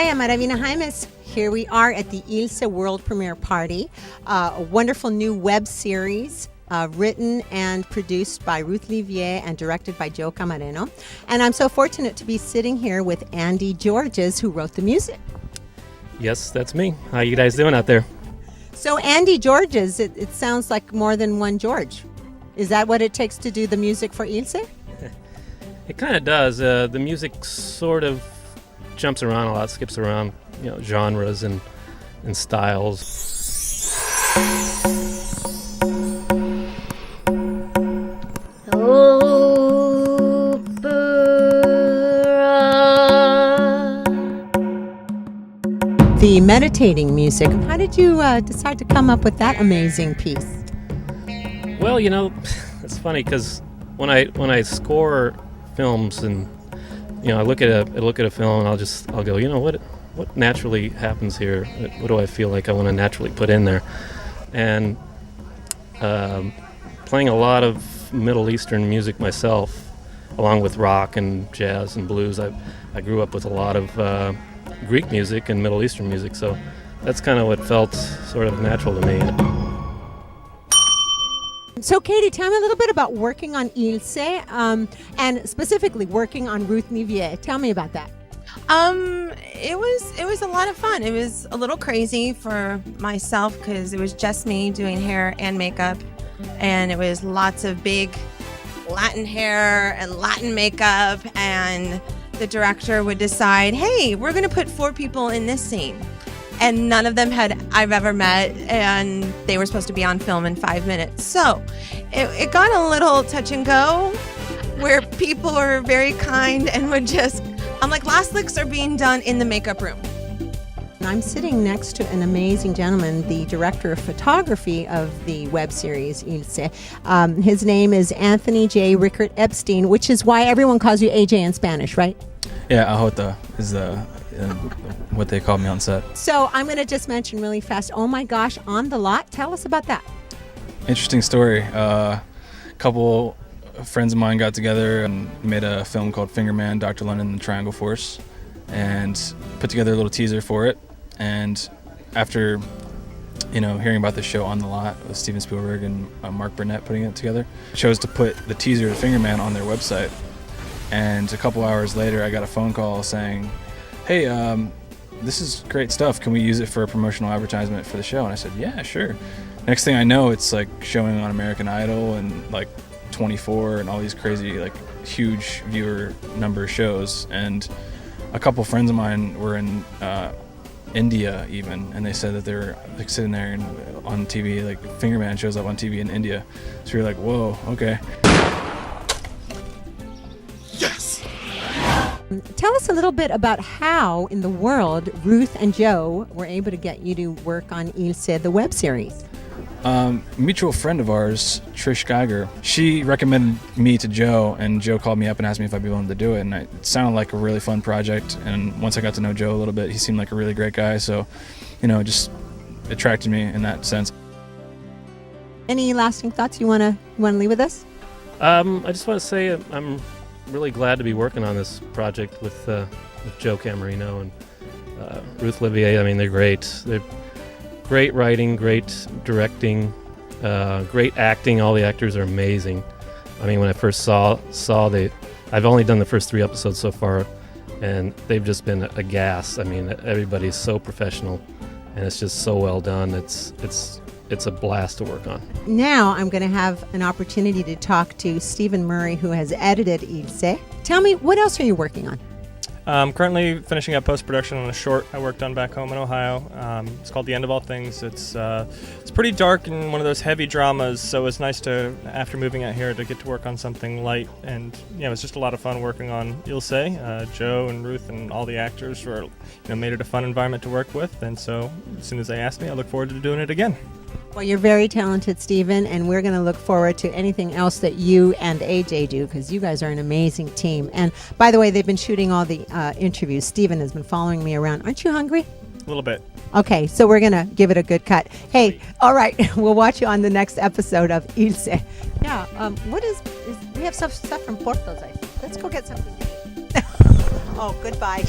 Hi, I'm Aravina Jaimes. Here we are at the Ilse World Premiere Party, a wonderful new web series written and produced by Ruth Livier and directed by Joe Camareno. And I'm so fortunate to be sitting here with Andy Georges, who wrote the music. Yes, that's me. How you guys doing out there? So Andy Georges, it sounds like more than one George. Is that what it takes to do the music for Ilse? It kind of does. The music sort of jumps around a lot, skips around, genres and styles. The meditating music. How did you decide to come up with that amazing piece? Well, it's funny because when I score films and I look at a film and I'll go, what naturally happens here? What do I feel like I want to naturally put in there? And playing a lot of Middle Eastern music myself, along with rock and jazz and blues, I grew up with a lot of Greek music and Middle Eastern music, so that's kind of what felt sort of natural to me. So, Katie, tell me a little bit about working on Ilse, and specifically working on Ruth Livier. Tell me about that. It was a lot of fun. It was a little crazy for myself because it was just me doing hair and makeup, and it was lots of big Latin hair and Latin makeup, and the director would decide, hey, we're going to put 4 people in this scene. And none of them I've ever met, and they were supposed to be on film in 5 minutes. So it got a little touch and go, where people were very kind and I'm like, last licks are being done in the makeup room. I'm sitting next to an amazing gentleman, the director of photography of the web series Ilse. His name is Anthony J. Richert Epstein, which is why everyone calls you AJ in Spanish, right? Yeah, Ajota is what they call me on set. So I'm going to just mention really fast, oh my gosh, On the Lot. Tell us about that. Interesting story. A couple friends of mine got together and made a film called Finger Man, Dr. London and the Triangle Force, and put together a little teaser for it. And after hearing about the show On the Lot with Steven Spielberg and Mark Burnett putting it together, chose to put the teaser of Finger Man on their website. And a couple hours later, I got a phone call saying, hey, this is great stuff. Can we use it for a promotional advertisement for the show? And I said, yeah, sure. Next thing I know, it's like showing on American Idol and like 24 and all these crazy, like huge viewer number shows. And a couple friends of mine were in India even, and they said that they were like sitting there and on TV, like Finger Man shows up on TV in India. So you're like, whoa, okay. Tell us a little bit about how in the world Ruth and Joe were able to get you to work on Ilse, the web series. Mutual friend of ours, Trish Geiger, she recommended me to Joe, and Joe called me up and asked me if I'd be willing to do it, and it sounded like a really fun project. And once I got to know Joe a little bit, he seemed like a really great guy, so it just attracted me in that sense. Any lasting thoughts you want to leave with us? I just want to say I'm really glad to be working on this project with Joe Camareno and Ruth Livier. I mean, they're great. They're great writing, great directing, great acting. All the actors are amazing. I mean, when I first saw I've only done the first 3 episodes so far, and they've just been aghast. I mean, everybody's so professional, and it's just so well done. It's a blast to work on. Now I'm going to have an opportunity to talk to Stephen Murray, who has edited Ilse. Tell me, what else are you working on? I'm currently finishing up post-production on a short I worked on back home in Ohio. It's called The End of All Things. It's pretty dark and one of those heavy dramas, so it's nice to, after moving out here, to get to work on something light. And it was just a lot of fun working on Ilse. Joe and Ruth and all the actors made it a fun environment to work with. And so as soon as they asked me, I look forward to doing it again. Well, you're very talented, Stephen, and we're going to look forward to anything else that you and AJ do, because you guys are an amazing team. And by the way, they've been shooting all the interviews. Stephen has been following me around. Aren't you hungry? A little bit. Okay, so we're going to give it a good cut. Hey, all right, we'll watch you on the next episode of Ilse. Yeah, we have stuff from Portos, I think. Let's go get something. Oh, goodbye.